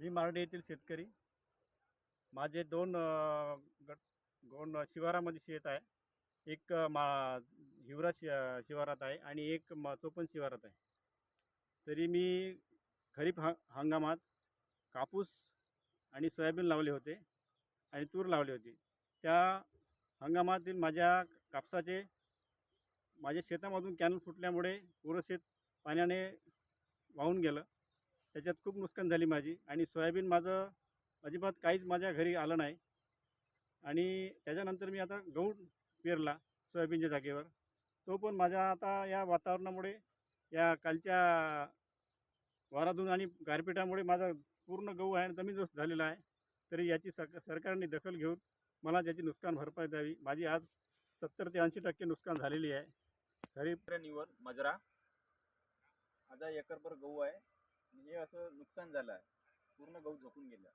मी मार्डे येथील शेतकरी. माझे दोन शिवारामध्ये शेत आहे. एक हिवरा शिवारात आहे आणि एक चोपन शिवारात आहे. तरी मी खरीप हंगामात कापूस आणि सोयाबीन लावले होते आणि तूर लावली होती. त्या हंगामातील माझ्या शेतामधून कॅनल फुटल्यामुळे पुरं शेत पाण्याने वाहून गेलं. त्याच्यात खूप नुकसान झाली माझी. आणि सोयाबीन माझं अजिबात काहीच माझ्या घरी आलं नाही. आणि त्याच्यानंतर मी आता गहू पेरला सोयाबीनच्या जागेवर. तो पण माझ्या आता या वातावरणामुळे, या कालच्या वाराधून आणि गारपिटामुळे माझा पूर्ण गहू आहे जमीनदोस्त झालेला आहे. तरी याची सरकारने दखल घेऊन मला त्याची नुकसान भरपाई द्यावी. माझी आज 70 ते 80% नुकसान झालेली आहे. खरीप निवड मजरा आता एकरभर गहू आहे आणि हे असं नुकसान झालं आहे. पूर्ण गहू झोपून गेला.